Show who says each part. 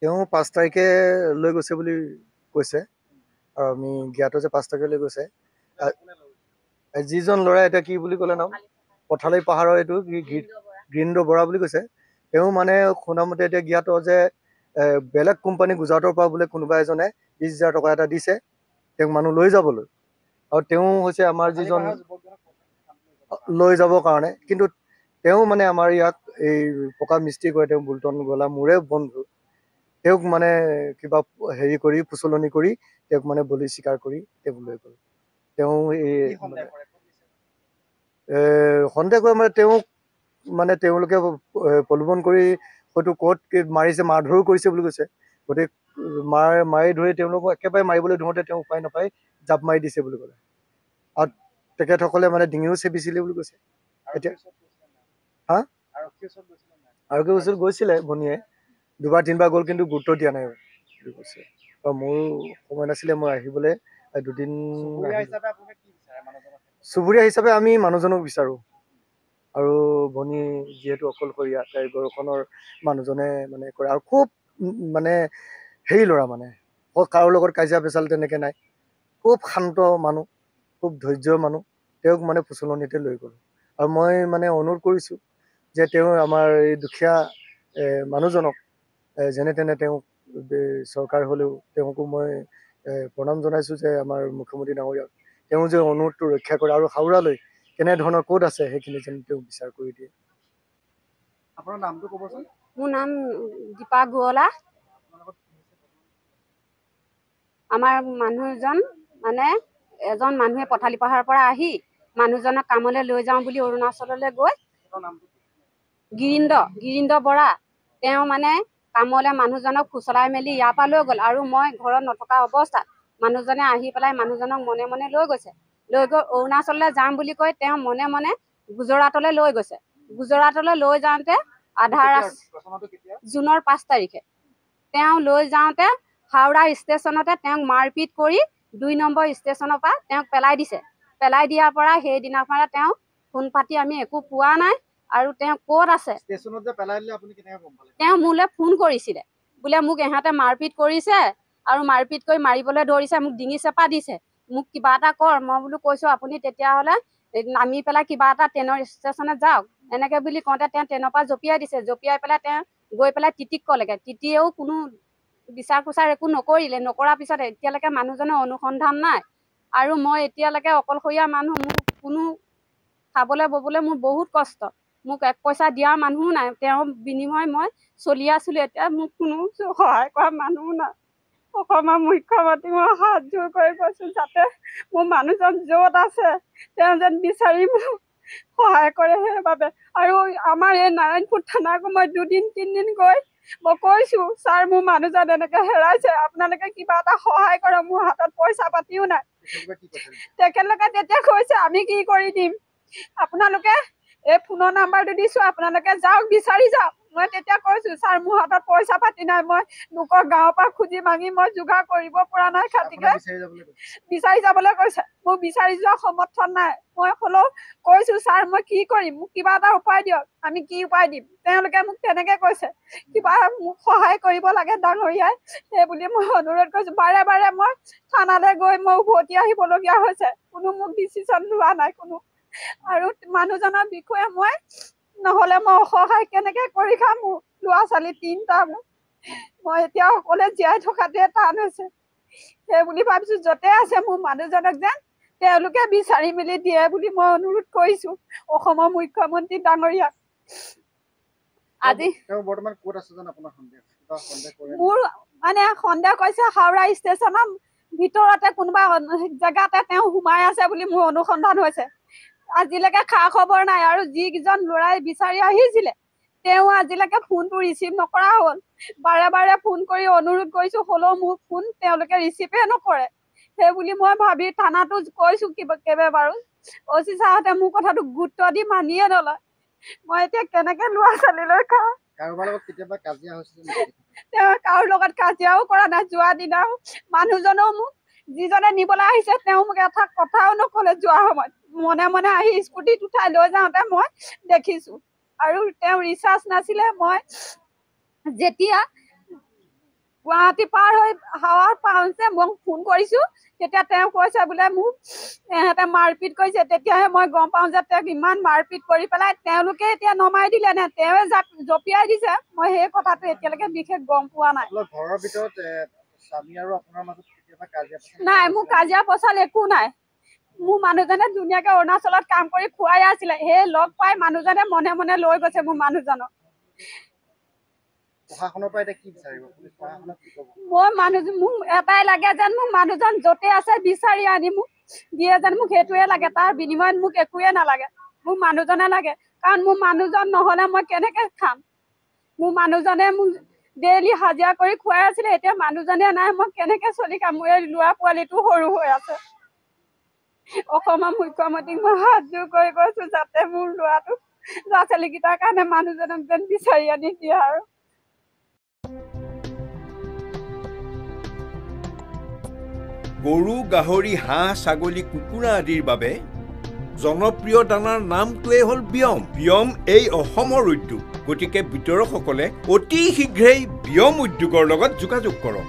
Speaker 1: তেওঁ 5 তাৰিখে লৈ গৈছে বুলি কৈছে আৰু আমি জ্ঞাত যে 5 তাৰিখে লৈ গৈছে। যিজন ল'ৰা এতিয়া কি বুলি ক'লে নাম পথালি পাহাৰৰ এইটো গিৰিন্দ বৰা বুলি কৈছে। তেওঁ মানে শুনামতে এতিয়া জ্ঞাত যে বেলেগ কোম্পানী গুজৰাটৰ পৰা বোলে কোনোবা এজনে 20,000 টকা এটা দিছে তেওঁক মানুহ লৈ যাবলৈ, আৰু তেওঁ হৈছে আমাৰ যিজন লৈ যাবৰ কাৰণে। কিন্তু তেওঁ মানে আমাৰ ইয়াত এই পকা মিস্ত্ৰী কৰে, তেওঁ বুলটন গলা মোৰে বন্ধু। তেওঁক মানে কিবা হেৰি কৰি ফুচলনি কৰি তেওঁক মানে বলি স্বীকাৰ কৰি তেওঁক লৈ গ'ল। তেওঁ এই সন্দেহ কৰে মানে তেওঁক মানে তেওঁলোকে প্ৰলোভন কৰি হয়তো ক'ত মাৰিছে, মাৰধৰো কৰিছে বুলি কৈছে। গতিকে মাৰি ধৰি তেওঁলোকক একেবাৰে মাৰিবলৈ ধৰোঁতে তেওঁ উপায় নাপায় জাপ মাৰি দিছে বুলি ক'লে। আৰু তেখেতসকলে মানে ডিঙিও চেপিছিলে বুলি কৈছে। এতিয়া হা আৰক্ষীৰ ওচৰত গৈছিলে ভনীয়ে, 2-3বাৰ গ'ল, কিন্তু গুৰুত্ব দিয়া নাই বুলি কৈছে। আৰু মোৰো সময় নাছিলে মই আহিবলৈ, 2 দিন। চুবুৰীয়া হিচাপে আমি মানুহজনক বিচাৰোঁ। আৰু ভনী যিহেতু অকলশৰীয়া, তাইৰ ঘৰখনৰ মানুহজনে মানে কৰে, আৰু খুব মানে হেৰি ল'ৰা, মানে কাৰো লগত কাজিয়া পেচাল তেনেকৈ নাই, খুব শান্ত মানুহ, খুব ধৈৰ্য্যৰ মানুহ। তেওঁক মানে ফুচলনিতে লৈ গ'ল। আৰু মই মানে অনুৰোধ কৰিছোঁ যে তেওঁ আমাৰ এই দুখীয়া মানুহজনক যেনে তেনে তেওঁক চৰকাৰ হ'লেও তেওঁকো মই প্ৰণাম জনাইছোঁ যে আমাৰ মুখ্যমন্ত্ৰী ডাঙৰীয়াক তেওঁ যে অনুৰোধটো ৰক্ষা কৰে আৰু হাওৰালৈ কেনেধৰণৰ ক'ত আছে সেইখিনি যেন তেওঁ বিচাৰ কৰি দিয়ে। আপোনাৰ নামটো ক'বচোন।
Speaker 2: মোৰ নাম দীপা গোৱলা। আমাৰ মানুহজন মানে এজন মানুহে পথালি পাহাৰৰ পৰা আহি মানুহজনক কামলৈ লৈ যাওঁ বুলি অৰুণাচললৈ গৈ গিৰিন্দ বৰা তেওঁ মানে কামলৈ মানুহজনক ফুচলাই মেলি ইয়াৰ পৰা লৈ গ'ল। আৰু মই ঘৰত নথকা অৱস্থাত মানুহজনে আহি পেলাই মানুহজনক মনে মনে লৈ গৈছে। লৈ গৈ অৰুণাচললৈ যাম বুলি কৈ তেওঁ মনে মনে গুজৰাটলৈ লৈ গৈছে। গুজৰাটলৈ লৈ যাওঁতে জুনৰ 5 তাৰিখে তেওঁ লৈ যাওঁতে হাওৰা ষ্টেচনতে তেওঁক মাৰপিট কৰি 2 নম্বৰ ষ্টেচনৰ পৰা তেওঁক পেলাই দিছে। পেলাই দিয়াৰ পৰা সেইদিনাৰ পৰা তেওঁ ফোন পাতি আমি একো পোৱা নাই। আৰু তেওঁ ক'ত আছে তেওঁ মোলৈ ফোন কৰিছিলে, বোলে মোক ইহঁতে মাৰপিট কৰিছে আৰু মাৰপিট কৰি মাৰিবলৈ ধৰিছে, মোক ডিঙি চেপা দিছে, মোক কিবা এটা কৰ। মই বোলো কৈছোঁ আপুনি তেতিয়াহ'লে নামি পেলাই কিবা এটা ট্ৰেইনৰ ষ্টেচনত যাওক, এনেকৈ বুলি কওঁতে তেওঁ ট্ৰেইনৰ পৰা জঁপিয়াই দিছে। জঁপিয়াই পেলাই তেওঁ গৈ পেলাই টিটিক ক'লেগৈ। টিটিয়েও কোনো বিচাৰ কুচাৰ একো নকৰিলে। নকৰাৰ পিছত এতিয়ালৈকে মানুহজনৰ অনুসন্ধান নাই। আৰু মই এতিয়ালৈকে অকলশৰীয়া মানুহ, মোৰ কোনো খাবলৈ ববলৈ মোৰ বহুত কষ্ট, মোক 1 পইচা দিয়া মানুহো নাই। তেওঁৰ বিনিময় মই চলি আছিলোঁ। এতিয়া মোক কোনো সহায় কৰা মানুহো নাই। অসমৰ মুখ্যমন্ত্ৰী মই হাত জোৰ কৰি কৈছোঁ যাতে মোৰ মানুহজন য'ত আছে তেওঁ যেন বিচাৰি মোক সহায় কৰে সেইবাবে। আৰু আমাৰ এই নাৰায়ণপুৰ থানাকো মই 2 দিন 3 দিন গৈ মই কৈছোঁ, ছাৰ মোৰ মানুহজন এনেকৈ হেৰাইছে, আপোনালোকে কিবা এটা সহায় কৰক, মোৰ হাতত পইচা পাতিও নাই। তেখেতলোকে তেতিয়া কৈছে আমি কি কৰি দিম, আপোনালোকে এই ফোনৰ নাম্বাৰটো দিছোঁ, আপোনালোকে যাওক বিচাৰি যাওক। মই তেতিয়া কৈছোঁ, ছাৰ মোৰ হাতত পইচা পাতি নাই, মই লোকৰ গাঁৱৰ পৰা খুজি মাগি মই যোগাৰ কৰিব পৰা নাই, খাতিকে বিচাৰি যাবলৈ কৈছে। মোক বিচাৰি যোৱা সমৰ্থন নাই। মই হ'লেও কৈছোঁ, ছাৰ মই কি কৰিম, মোক কিবা এটা উপায় দিয়ক, আমি কি উপায় দিম। তেওঁলোকে মোক তেনেকৈ কৈছে, কিবা মোক সহায় কৰিব লাগে ডাঙৰীয়াই, সেই বুলি মই অনুৰোধ কৰিছোঁ। বাৰে বাৰে মই থানালৈ গৈ মই উভতি আহিবলগীয়া হৈছে, কোনো মোক ডিচিশ্যন লোৱা নাই কোনো। আৰু মানুহজনৰ বিষয়ে মই নহ'লে মই অসহায় কেনেকৈ কৰি খাম, মোৰ ল'ৰা ছোৱালী 3টা, মই এতিয়া অকলে জীয়াই থকাটোৱে টান হৈছে। সেই বুলি ভাবিছোঁ য'তে আছে মোৰ মানুহজনক যেন তেওঁলোকে বিচাৰি মেলি দিয়ে বুলি মই অনুৰোধ কৰিছোঁ অসমৰ মুখ্যমন্ত্ৰী ডাঙৰীয়াক। আজি
Speaker 1: বৰ্তমান ক'ত আছে জানো আপোনাৰ সন্দেহ?
Speaker 2: মোৰ মানে সন্দেহ কৰিছে হাওৰা ষ্টেচনৰ ভিতৰতে কোনোবা জেগাতে তেওঁ সোমাই আছে বুলি মোৰ অনুসন্ধান হৈছে। আজিলৈকে খা খবৰ নাই। আৰু যিকেইজন ল'ৰাই বিচাৰি আহিছিলে তেওঁ আজিলৈকে ফোনটো ৰিচিভ নকৰা হ'ল। বাৰে বাৰে ফোন কৰি অনুৰোধ কৰিছোঁ, হ'লেও মোৰ ফোন তেওঁলোকে ৰিচিভে নকৰে। সেই বুলি মই ভাবি থানাতো কৈছোঁ কেইবাবাৰো, অচি ছাৰহঁতে মোৰ কথাটো গুৰুত্ব দি মানিয়ে নলয়। মই এতিয়া কেনেকৈ ল'ৰা ছোৱালীলৈ খাওঁ।
Speaker 1: কাৰোবাৰ লগত কেতিয়াবা কাজিয়া হৈছিল?
Speaker 2: তেওঁ কাৰো লগত কাজিয়াও কৰা নাই। যোৱা দিনাও মানুহজনেও মোক যিজনে নিবলৈ আহিছে তেওঁ মোক এটা কথাও নক'লে। যোৱা সময়ত মনে মনে আহি স্কুটিত উঠাই লৈ যাওঁতে মই দেখিছোঁ। আৰু তেওঁ ৰিচাৰ্জ নাছিলে। মই যেতিয়া গুৱাহাটী পাৰ হৈ হাৱাৰ পাওঁতে মই ফোন কৰিছোঁ, তেতিয়া তেওঁ কৈছে বোলে মোক এহেঁতে মাৰপিট কৰিছে। তেতিয়াহে মই গম পাওঁ যে তেওঁক ইমান মাৰপিট কৰি পেলাই তেওঁলোকে এতিয়া নমাই দিলে নে তেওঁৱে জঁপিয়াই দিছে। মই সেই কথাটো এতিয়ালৈকে বিশেষ গম পোৱা নাই।
Speaker 1: ঘৰৰ ভিতৰত স্বামী আৰু আপোনাৰ মাজত কেতিয়াবা কাজিয়া
Speaker 2: নাই, মোৰ কাজিয়া পচাল একো নাই। মোৰ মানুহজনে ধুনীয়াকে অৰুণাচলত কাম কৰি খুৱাই আছিলে, সেই লগ পাই মানুহজনে মনে মনে লৈ গৈছে মোৰ মানুহজনক।
Speaker 1: প্ৰশাসনৰ পৰা এতিয়া কি বিচাৰিব? প্ৰশাসনক কি ক'ব?
Speaker 2: মই মানুহজন মোক এটাই লাগে যেন মোৰ মানুহজন য'তে আছে বিচাৰি আনি মোক দিয়ে যেন, মোক সেইটোৱে লাগে। তাৰ বিনিময়ত মোক একোৱে নালাগে, মোক মানুহজনে লাগে। কাৰণ মোৰ মানুহজন নহ'লে মই কেনেকে খাম? মোৰ মানুহজনে মোক ডেইলি হাজিৰা কৰি খুৱাই আছিলে, এতিয়া মানুহজনে নাই, মই কেনেকে চলি খাম? মোৰ এই ল'ৰা পোৱালিটো সৰু হৈ আছে। অসমৰ মুখ্যমন্ত্ৰীক মই হাত জোৰ কৰি কৈছোঁ যাতে মোৰ ল'ৰা ছোৱালীকেইটাৰ কাৰণে মানুহজনক যেন বিচাৰি আনি দিয়ে। আৰু
Speaker 3: গৰু, গাহৰি, হাঁহ, ছাগলী, কুকুৰা আদিৰ বাবে জনপ্ৰিয় দানাৰ নামটোৱেই হ'ল বিয়ম। বিয়ম এই অসমৰ উদ্যোগ, গতিকে বিতৰকসকলে অতি শীঘ্ৰেই বিয়ম উদ্যোগৰ লগত যোগাযোগ কৰক।